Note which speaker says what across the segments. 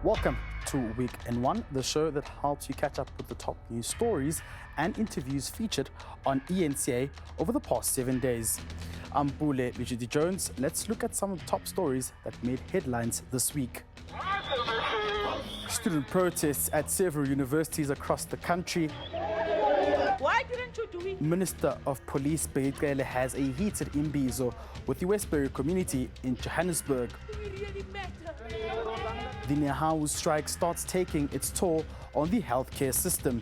Speaker 1: Welcome to Week in One, the show that helps you catch up with the top news stories and interviews featured on eNCA over the past 7 days. I'm Bule Luchidi Jones. Let's look at some of the top stories that made headlines this week. Student protests at several universities across the country.
Speaker 2: Why didn't you do it?
Speaker 1: Minister of Police Begele has a heated imbizo with the Westbury community in Johannesburg.
Speaker 2: Do we really matter?
Speaker 1: The Nehawu strike starts taking its toll on the healthcare system.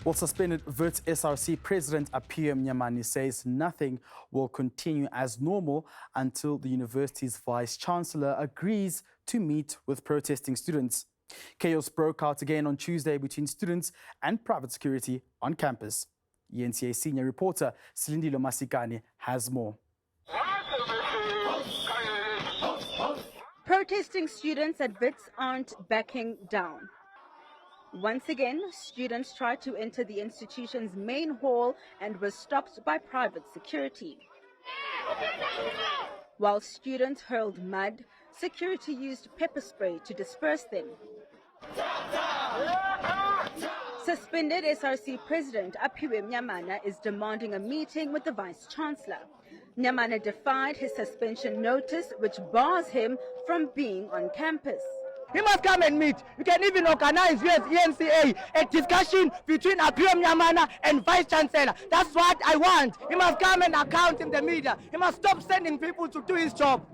Speaker 1: Well, suspended Wits SRC President Aphiwe Mnyamane says nothing will continue as normal until the university's Vice-Chancellor agrees to meet with protesting students. Chaos broke out again on Tuesday between students and private security on campus. eNCA senior reporter Silindile Masikane has more.
Speaker 3: Protesting students at Wits aren't backing down. Once again, students tried to enter the institution's main hall and were stopped by private security. While students hurled mud, security used pepper spray to disperse them. Suspended SRC President Aphiwe Mnyamane is demanding a meeting with the Vice-Chancellor. Mnyamane defied his suspension notice, which bars him from being on campus.
Speaker 4: He must come and meet. You can even organize with eNCA a discussion between Aphiwe Mnyamane and Vice-Chancellor. That's what I want. He must come and account in the media. He must stop sending people to do his job.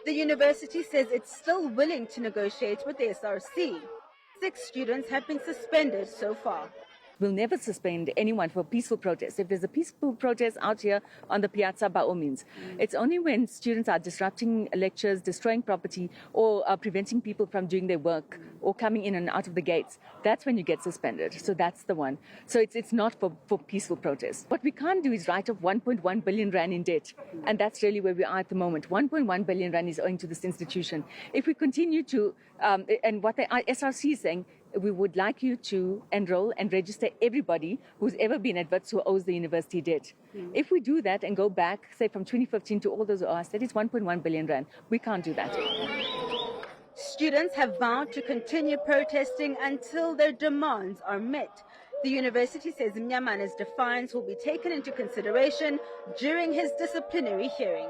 Speaker 3: The university says it's still willing to negotiate with the SRC. 6 students have been suspended so far.
Speaker 5: We'll never suspend anyone for peaceful protest. If there's a peaceful protest out here on the piazza, by all means. It's only when students are disrupting lectures, destroying property, or preventing people from doing their work or coming in and out of the gates. That's when you get suspended. So that's the one. So it's not for peaceful protest. What we can't do is write off 1.1 billion rand in debt. And that's really where we are at the moment. 1.1 billion rand is owing to this institution. If we continue to, and what the SRC is saying, we would like you to enroll and register everybody who's ever been at Wits who owes the university debt. If we do that and go back, say from 2015 to all those who are that is 1.1 billion rand. We can't do that.
Speaker 3: Students have vowed to continue protesting until their demands are met. The university says Mnyamane's defiance will be taken into consideration during his disciplinary hearing.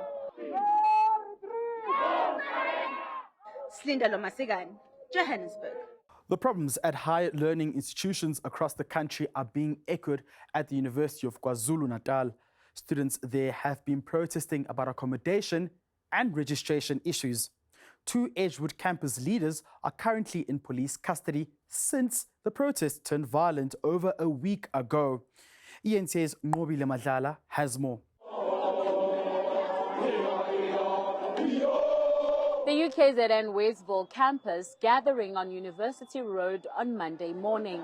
Speaker 3: Silindile Masikane, Johannesburg.
Speaker 1: The problems at higher learning institutions across the country are being echoed at the University of KwaZulu-Natal. Students there have been protesting about accommodation and registration issues. 2 Edgewood campus leaders are currently in police custody since the protests turned violent over a week ago. eNCA's Nqobile Madlala has more.
Speaker 6: The UKZN Westville campus gathering on University Road on Monday morning.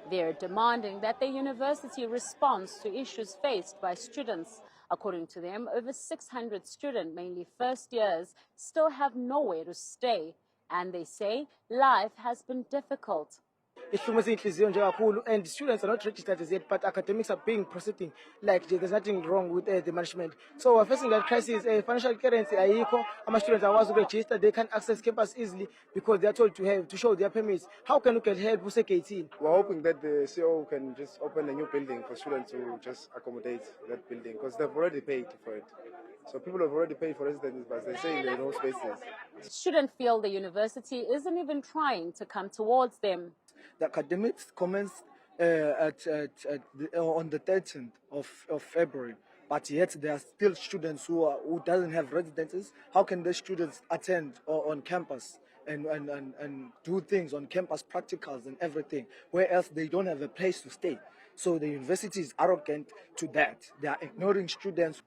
Speaker 6: They're demanding that the university responds to issues faced by students. According to them, over 600 students, mainly first years, still have nowhere to stay. And they say life has been difficult.
Speaker 4: And students are not registered as yet, but academics are being proceeding like there's nothing wrong with the management. So we're facing that crisis. Financial currency, students are also registered. They can't access campus easily because they are told to show their permits. How can we get help with K18?
Speaker 7: We're hoping that the CO can just open a new building for students to just accommodate that building because they've already paid for it. So people have already paid for residence, but they're saying there are no spaces.
Speaker 6: Students feel the university isn't even trying to come towards them.
Speaker 4: The academics commenced on the 13th of February, but yet there are still students who doesn't have residences. How can the students attend on campus and do things on campus, practicals and everything, where else they don't have a place to stay? So the university is arrogant to that. They are ignoring students.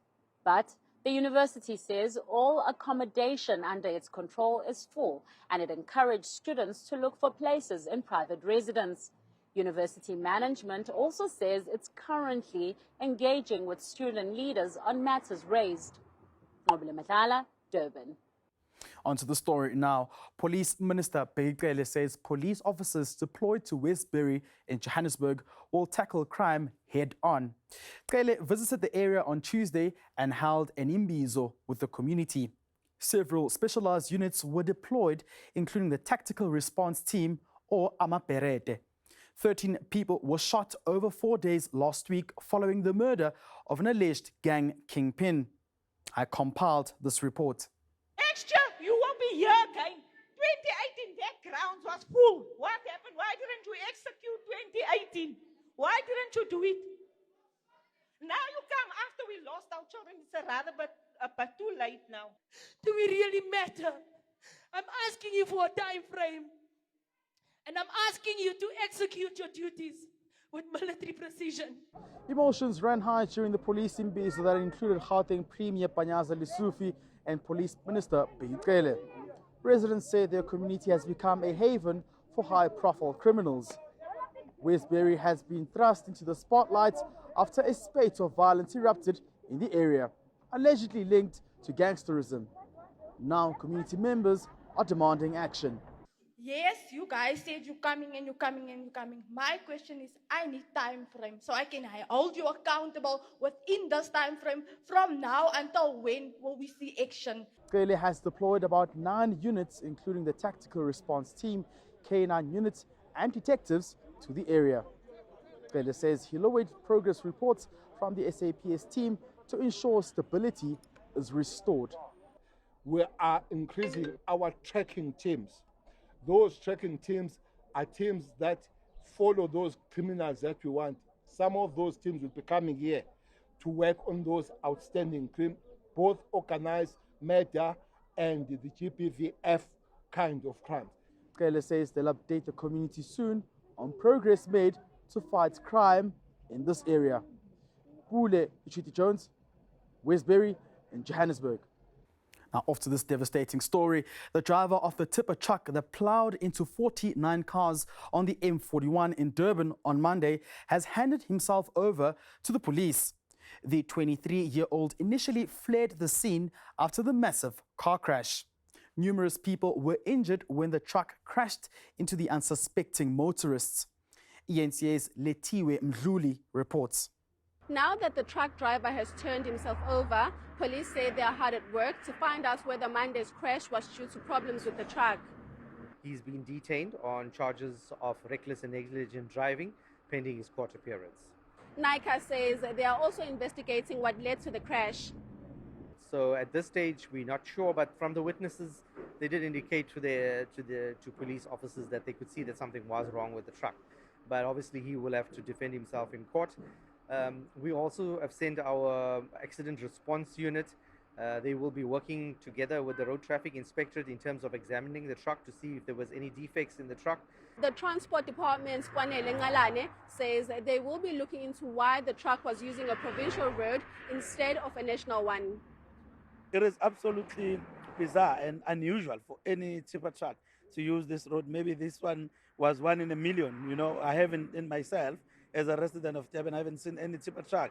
Speaker 6: But the university says all accommodation under its control is full, and it encouraged students to look for places in private residence. University management also says it's currently engaging with student leaders on matters raised. Nqobile Madlala, Durban.
Speaker 1: Onto the story now. Police Minister Bheki says police officers deployed to Westbury in Johannesburg will tackle crime head-on. Bheki visited the area on Tuesday and held an imbizo with the community. Several specialized units were deployed, including the Tactical Response Team, or Amaperete. 13 people were shot over 4 days last week following the murder of an alleged gang kingpin. I compiled this report.
Speaker 2: Next year, you won't be here again. 2018, that grounds was full. What happened? Why didn't you execute 2018? Why didn't you do it? Now you come after we lost our children. It's a rather but too late now.
Speaker 8: Do we really matter? I'm asking you for a time frame. And I'm asking you to execute your duties with military precision.
Speaker 1: Emotions ran high during the police imbizo that included Gauteng Premier Panyaza Lesufi and Police Minister Bheki. Residents say their community has become a haven for high-profile criminals. Westbury has been thrust into the spotlight after a spate of violence erupted in the area, allegedly linked to gangsterism. Now community members are demanding action.
Speaker 8: Yes, you guys said you're coming and you're coming and you're coming. My question is, I need time frame so I can hold you accountable within this time frame. From now until when will we see action?
Speaker 1: Bheki has deployed about 9 units, including the Tactical Response Team, K9 units, and detectives to the area. Bheki says he'll await progress reports from the SAPS team to ensure stability is restored.
Speaker 9: We are increasing our tracking teams. Those tracking teams are teams that follow those criminals that we want. Some of those teams will be coming here to work on those outstanding crimes, both organized murder and the GBVF kind of crimes.
Speaker 1: Bheki says they'll update the community soon on progress made to fight crime in this area. Pule Jones, Westbury in Johannesburg. Now off to this devastating story. The driver of the tipper truck that ploughed into 49 cars on the M41 in Durban on Monday has handed himself over to the police. The 23-year-old initially fled the scene after the massive car crash. Numerous people were injured when the truck crashed into the unsuspecting motorists. eNCA's Letiwe Mdluli reports.
Speaker 10: Now that the truck driver has turned himself over, police say they are hard at work to find out whether Monday's crash was due to problems with the truck.
Speaker 11: He's been detained on charges of reckless and negligent driving pending his court appearance.
Speaker 10: NSFAS says they are also investigating what led to the crash.
Speaker 11: So at this stage, we're not sure, but from the witnesses, they did indicate to police officers that they could see that something was wrong with the truck. But obviously, he will have to defend himself in court. We also have sent our accident response unit. They will be working together with the road traffic inspectorate in terms of examining the truck to see if there was any defects in the truck.
Speaker 10: The Transport Department's Kwanele Ngalane says they will be looking into why the truck was using a provincial road instead of a national one.
Speaker 12: It is absolutely bizarre and unusual for any tipper truck to use this road. Maybe this one was one in a million. You know, I haven't in myself, as a resident of Durban, I haven't seen any tipper truck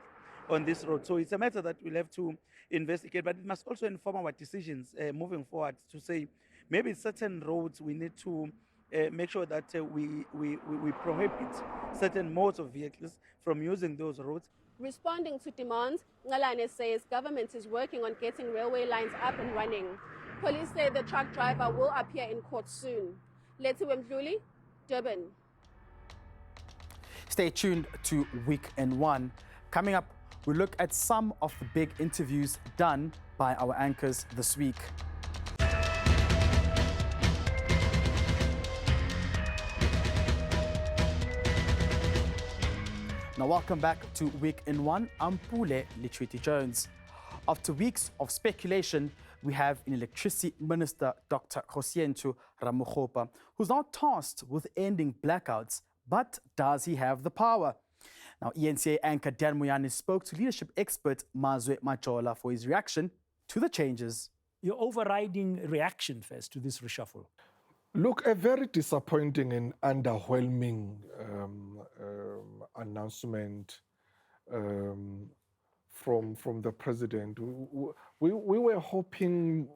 Speaker 12: on this road. So it's a matter that we'll have to investigate, but it must also inform our decisions moving forward to say maybe certain roads we need to make sure that we prohibit certain modes of vehicles from using those roads.
Speaker 10: Responding to demands, Ngalane says government is working on getting railway lines up and running. Police say the truck driver will appear in court soon. Letiwe Mdluli, Durban.
Speaker 1: Stay tuned to Week in One. Coming up, we look at some of the big interviews done by our anchors this week. Now, welcome back to Week in One. I'm Pule Jones. After weeks of speculation, we have an electricity minister, Dr. Kgosientsho Ramokgopa, who's now tasked with ending blackouts. But does he have the power? Now, eNCA anchor Dan Moyane spoke to leadership expert Mazwe Majola for his reaction to the changes.
Speaker 13: Your overriding reaction first to this reshuffle?
Speaker 14: Look, a very disappointing and underwhelming announcement from the president. We were hoping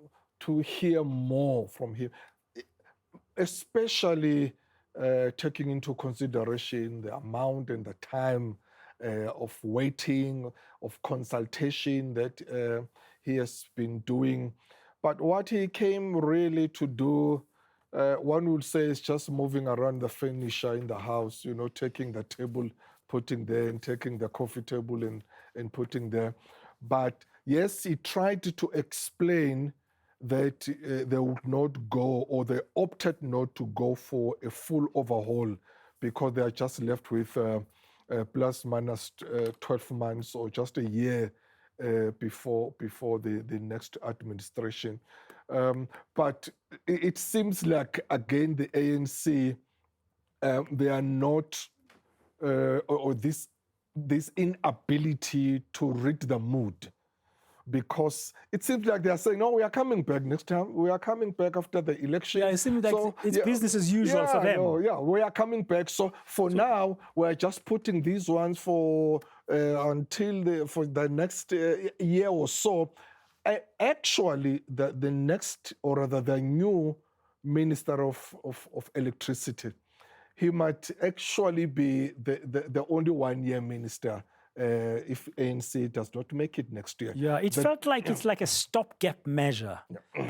Speaker 14: to hear more from him, especially taking into consideration the amount and the time of waiting, of consultation that he has been doing. But what he came really to do, one would say, is just moving around the furniture in the house, taking the table, putting there, and taking the coffee table and putting there. But yes, he tried to explain that they would not go, or they opted not to go for a full overhaul because they are just left with plus minus 12 months or just a year before the next administration. But it seems like, again, the ANC, they are not, or this inability to read the mood, because it seems like they are saying, no, we are coming back next time. We are coming back after the election.
Speaker 13: Yeah, it seems like it's business as usual for them.
Speaker 14: No, we are coming back. So now, we're just putting these ones for until for the next year or so. Actually, the next, or rather the new Minister of Electricity, he might actually be the only one-year minister if ANC does not make it next year.
Speaker 13: Yeah, it felt like it's like a stopgap measure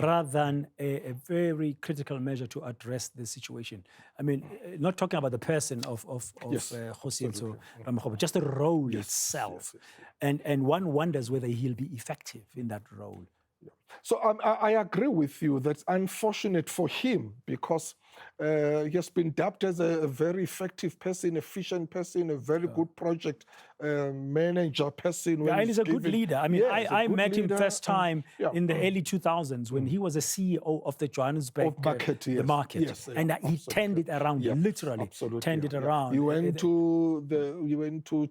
Speaker 13: rather than a very critical measure to address the situation. I mean, not talking about the person of Kgosientsho Ramokgopa, just the role itself. And one wonders whether he'll be effective in that role.
Speaker 14: So I agree with you. That's unfortunate for him, because he has been dubbed as a very effective person, efficient person, a very good project manager person.
Speaker 13: And he's a good leader. I mean, I met him first time in the early 2000s when he was a CEO of the Johannesburg the market.
Speaker 14: Yes,
Speaker 13: and he turned it around, literally turned it around.
Speaker 14: He went to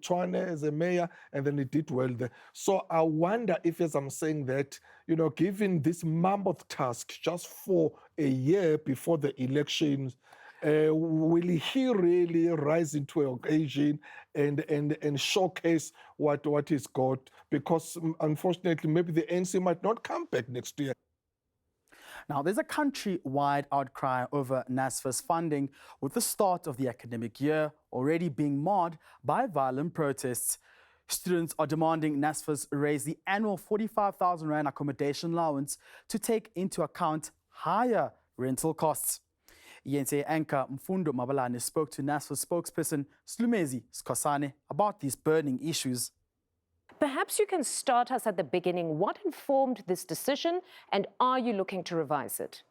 Speaker 14: Tshwane as a mayor, and then he did well there. So I wonder if, as I'm saying that, given this mammoth task just for a year before the elections, will he really rise into an occasion and showcase what he's got? Because unfortunately, maybe the ANC might not come back next year.
Speaker 1: Now, there's a country-wide outcry over NSFAS funding, with the start of the academic year already being marred by violent protests. Students are demanding NSFAS raise the annual 45,000 Rand accommodation allowance to take into account higher rental costs. eNCA anchor Mfundo Mabalane spoke to NSFAS spokesperson Slumezi Skosane about these burning issues.
Speaker 15: Perhaps you can start us at the beginning. What informed this decision, and are you looking to revise it?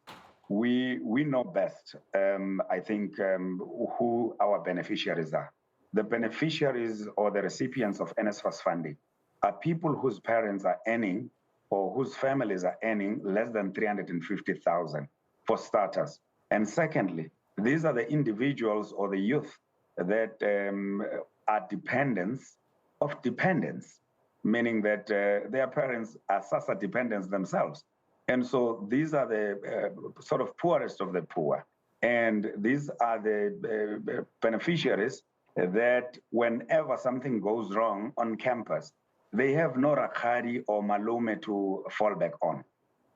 Speaker 16: We know best, I think, who our beneficiaries are. The beneficiaries or the recipients of NSFAS funding are people whose parents are earning, or whose families are earning, less than 350,000 for starters. And secondly, these are the individuals or the youth that are dependents of dependents, meaning that their parents are SASSA dependents themselves. And so these are the sort of poorest of the poor. And these are the beneficiaries that whenever something goes wrong on campus, they have no Rakhadi or Malume to fall back on.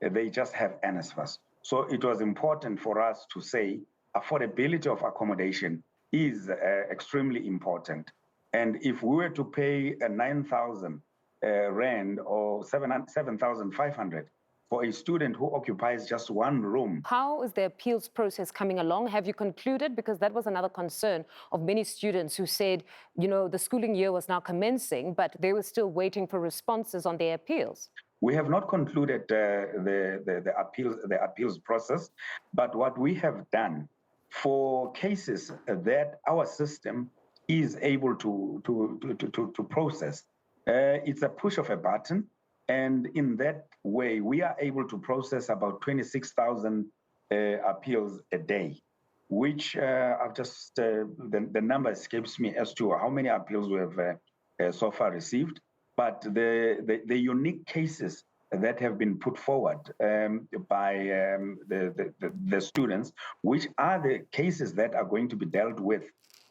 Speaker 16: They just have NSFAS. So it was important for us to say affordability of accommodation is extremely important. And if we were to pay 9,000 Rand or 7,500 for a student who occupies just one room.
Speaker 15: How is the appeals process coming along? Have you concluded? Because that was another concern of many students who said, the schooling year was now commencing, but they were still waiting for responses on their appeals.
Speaker 16: We have not concluded the appeals process, but what we have done for cases that our system is able to process, it's a push of a button. And in that way, we are able to process about 26,000 appeals a day, which I've just, the number escapes me as to how many appeals we have so far received. But the unique cases that have been put forward by the students, which are the cases that are going to be dealt with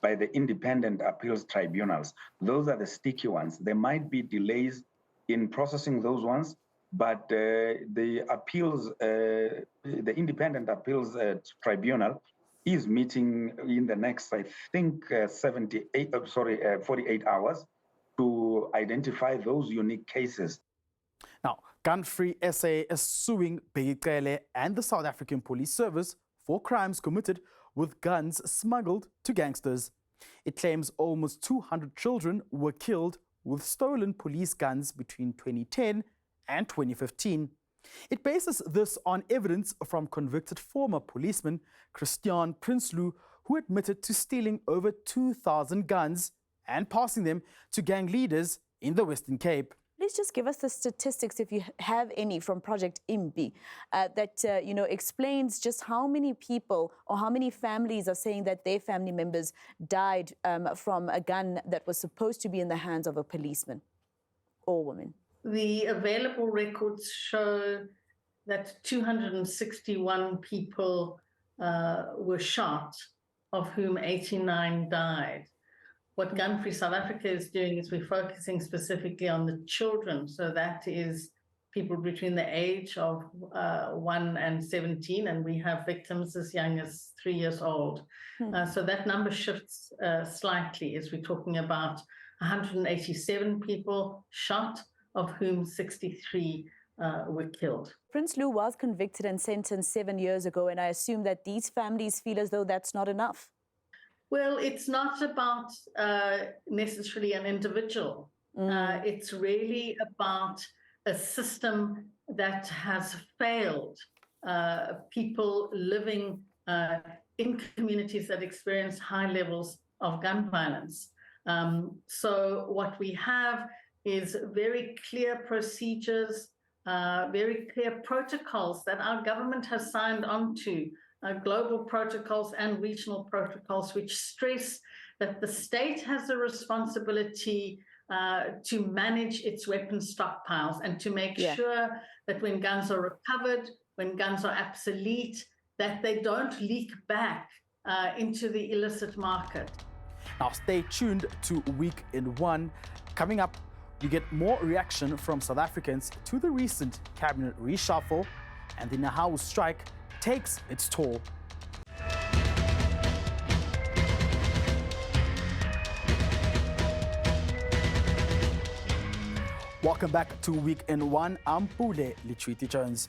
Speaker 16: by the independent appeals tribunals, those are the sticky ones. There might be delays in processing those ones, but the appeals, the Independent Appeals Tribunal is meeting in the next, I think, 48 hours to identify those unique cases.
Speaker 1: Now, Gun Free SA is suing Bheki and the South African Police Service for crimes committed with guns smuggled to gangsters. It claims almost 200 children were killed with stolen police guns between 2010 and 2015. It bases this on evidence from convicted former policeman Christian Prinsloo, who admitted to stealing over 2,000 guns and passing them to gang leaders in the Western Cape.
Speaker 17: Please just give us the statistics, if you have any, from Project IMBI that explains just how many people or how many families are saying that their family members died from a gun that was supposed to be in the hands of a policeman or woman.
Speaker 18: The available records show that 261 people were shot, of whom 89 died. What Gun Free South Africa is doing is we're focusing specifically on the children. So that is people between the age of 1 and 17, and we have victims as young as 3 years old. So that number shifts slightly as we're talking about 187 people shot, of whom 63 were killed.
Speaker 17: Prinsloo was convicted and sentenced 7 years ago, and I assume that these families feel as though that's not enough.
Speaker 18: Well, it's not about necessarily an individual. It's really about a system that has failed people living in communities that experience high levels of gun violence. So what we have is very clear procedures, very clear protocols that our government has signed on to, global protocols and regional protocols, which stress that the state has a responsibility to manage its weapon stockpiles and to make sure that when guns are recovered, when guns are obsolete, that they don't leak back into the illicit market.
Speaker 1: Now stay tuned to Week in One. Coming up, you get more reaction from South Africans to the recent cabinet reshuffle, and the Nahau strike takes its toll. Welcome back to Week in One. I'm Pule Lichwiti Jones.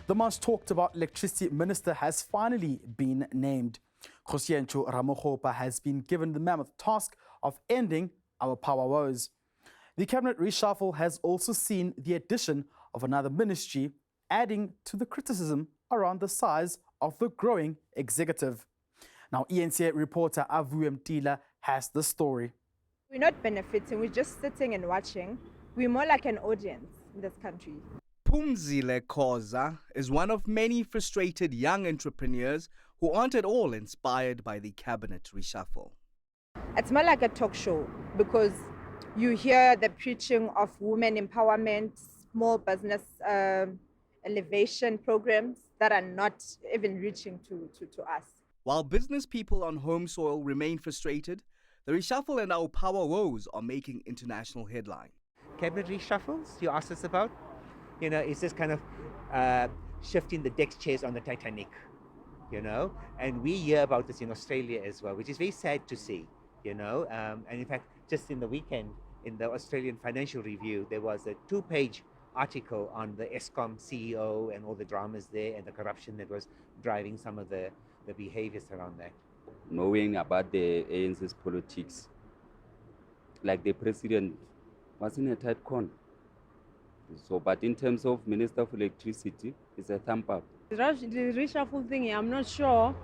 Speaker 1: The much talked about electricity minister has finally been named. Khosientsho Ramokgopa has been given the mammoth task of ending our power woes. The cabinet reshuffle has also seen the addition of another ministry, adding to the criticism around the size of the growing executive. Now, eNCA reporter Avu Mtila has the story.
Speaker 19: We're not benefiting, we're just sitting and watching. We're more like an audience in this country.
Speaker 20: Phumzile Khoza is one of many frustrated young entrepreneurs who aren't at all inspired by the cabinet reshuffle.
Speaker 19: It's more like a talk show because you hear the preaching of women empowerment, small business elevation programs that are not even reaching to us.
Speaker 20: While business people on home soil remain frustrated, the reshuffle and our power woes are making international headline.
Speaker 21: Cabinet reshuffles you asked us about? You know, it's just kind of shifting the deck chairs on the Titanic, you know? And we hear about this in Australia as well, which is very sad to see, you know? And in fact, just in the weekend, in the Australian Financial Review, there was a 2-page article on the Eskom CEO and all the dramas there and the corruption that was driving some of the behaviors around that.
Speaker 22: Knowing about the ANC's politics, like the president was in a tight corner. So, but in terms of Minister of Electricity, it's a thumb up.
Speaker 23: The reshuffle thing, I'm not sure,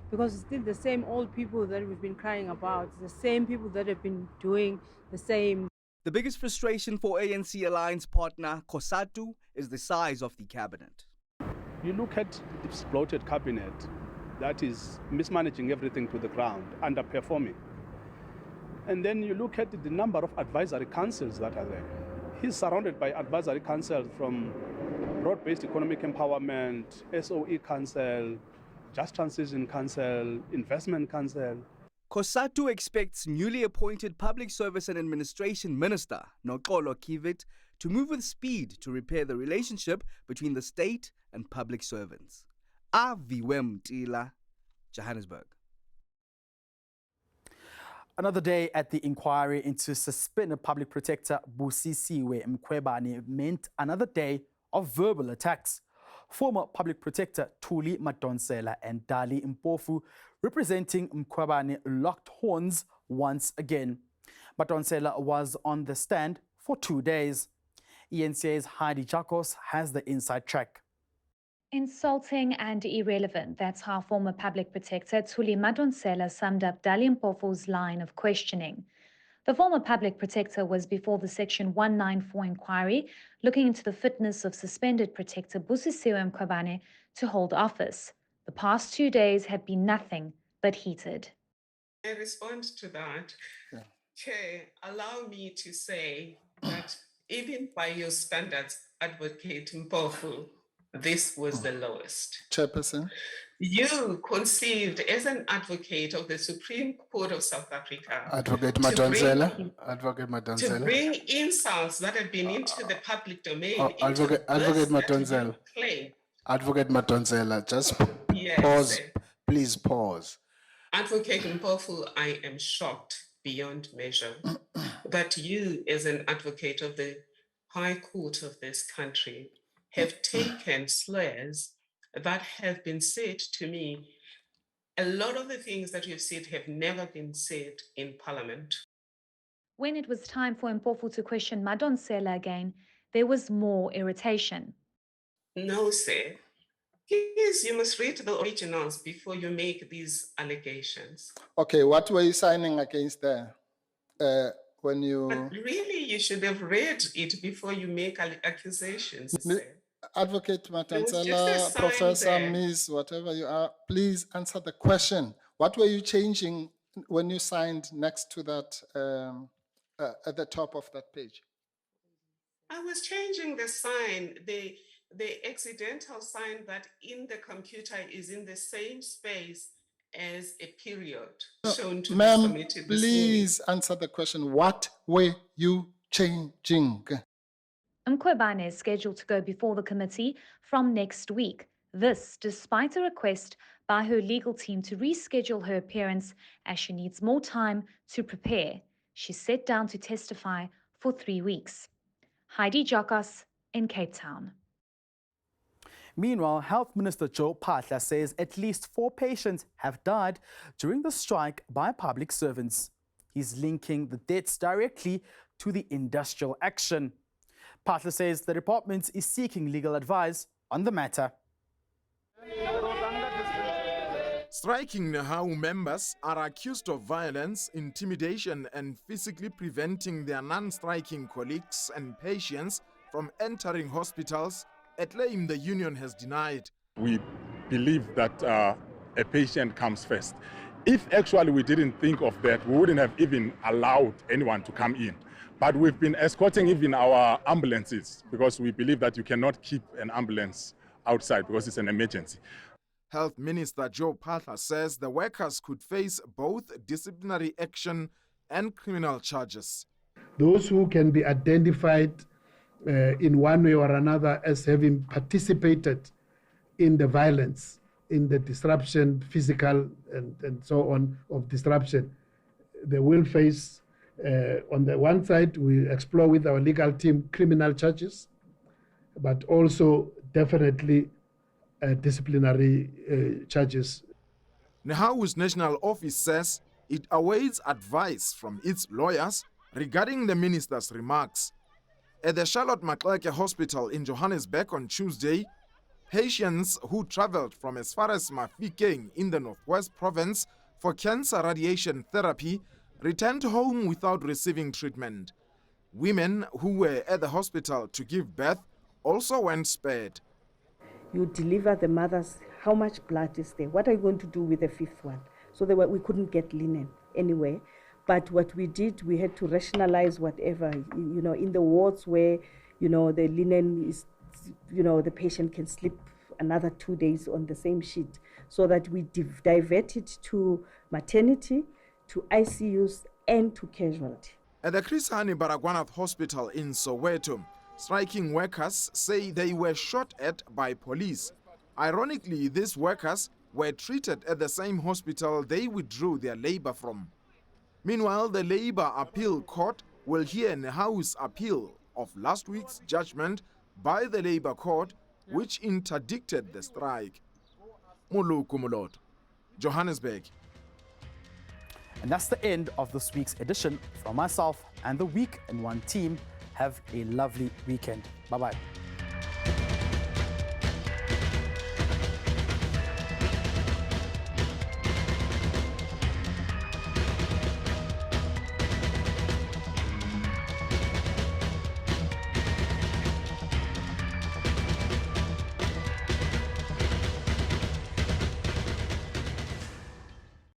Speaker 23: because it's still the same old people that we've been crying about. It's the same people that have been doing the same.
Speaker 20: The biggest frustration for ANC alliance partner COSATU is the size of the cabinet.
Speaker 24: You look at this bloated cabinet that is mismanaging everything to the ground, underperforming. And then you look at the number of advisory councils that are there. He's surrounded by advisory councils from Broad-Based Economic Empowerment, SOE Council, Just Transition Council, Investment Council.
Speaker 20: COSATU expects newly appointed Public Service and Administration Minister Noxolo Kivit to move with speed to repair the relationship between the state and public servants. Aviwe Mtila, Johannesburg.
Speaker 1: Another day at the inquiry into suspended public protector Busisiwe Mkhwebane meant another day of verbal attacks. Former public protector Thuli Madonsela and Dali Mpofu, representing Mkhwebane, locked horns once again. Madonsela was on the stand for 2 days. eNCA's Heidi Jacos has the inside track.
Speaker 3: Insulting and irrelevant. That's how former public protector Thuli Madonsela summed up Dali Mpofu's line of questioning. The former public protector was before the Section 194 inquiry looking into the fitness of suspended protector Busisiwe Mkhwebane to hold office. The past 2 days have been nothing but heated.
Speaker 4: In response to that, Chair, allow me to say that even by your standards, Advocate Mpofu, this was the lowest.
Speaker 5: Chairperson.
Speaker 4: You conceived as an advocate of the Supreme Court of South Africa
Speaker 5: Advocate
Speaker 4: to
Speaker 5: Madonsela.
Speaker 4: bring insults that have been into the public domain.
Speaker 5: Advocate Madonsela. Advocate Madonsela, just pause. Please pause.
Speaker 4: Advocate Mpofu, I am shocked beyond measure that you, as an advocate of the High Court of this country, have taken slurs that have been said to me. A lot of the things that you've said have never been said in Parliament.
Speaker 3: When it was time for Mpofu to question Madonsela again, there was more irritation.
Speaker 4: No, sir. Please, you must read the originals before you make these allegations.
Speaker 5: Okay, what were you signing against there? When you...
Speaker 4: But really, you should have read it before you make accusations, sir.
Speaker 5: Advocate Madonsela, Professor, Miss, whatever you are, please answer the question. What were you changing when you signed next to that, at the top of that page?
Speaker 4: I was changing the sign, the accidental sign that in the computer is in the same space as a period shown to be submitted.
Speaker 5: Please answer the question. What were you changing?
Speaker 3: Mkhwebane is scheduled to go before the committee from next week. This despite a request by her legal team to reschedule her appearance as she needs more time to prepare. She's set down to testify for 3 weeks. Heidi Jacos in Cape Town.
Speaker 1: Meanwhile, Health Minister Joe Phaahla says at least 4 patients have died during the strike by public servants. He's linking the deaths directly to the industrial action. Phaahla says the department is seeking legal advice on the matter.
Speaker 7: Striking NEHAWU members are accused of violence, intimidation and physically preventing their non-striking colleagues and patients from entering hospitals, a claim the union has denied.
Speaker 25: We believe that a patient comes first. If actually we didn't think of that, we wouldn't have even allowed anyone to come in. But we've been escorting even our ambulances because we believe that you cannot keep an ambulance outside because it's an emergency.
Speaker 7: Health Minister Joe Phaahla says the workers could face both disciplinary action and criminal charges.
Speaker 26: Those who can be identified in one way or another as having participated in the violence, in the disruption, physical and so on, of disruption, they will face, on the one side, we explore with our legal team criminal charges, but also definitely disciplinary charges.
Speaker 7: NEHAWU's national office says it awaits advice from its lawyers regarding the minister's remarks. At the Charlotte Maxeke Hospital in Johannesburg on Tuesday, patients who traveled from as far as Mafikeng in the Northwest Province for cancer radiation therapy returned home without receiving treatment. Women who were at the hospital to give birth also went spared.
Speaker 27: You deliver the mothers, how much blood is there? What are you going to do with the 5th one? So we couldn't get linen anyway. But what we did, we had to rationalize whatever, in the wards where, the linen is, the patient can sleep another 2 days on the same sheet, so that we diverted to maternity, to ICUs, and to casualty.
Speaker 7: At the Chris Hani Baragwanath Hospital in Soweto, Striking workers say they were shot at by police. Ironically, these workers were treated at the same hospital they withdrew their labor from. Meanwhile, the Labour Appeal Court will hear an House appeal of last week's judgment by the Labour Court, which interdicted the strike. Muluku Mulot, Johannesburg.
Speaker 1: And that's the end of this week's edition. From myself and the Week in One team, have a lovely weekend. Bye-bye.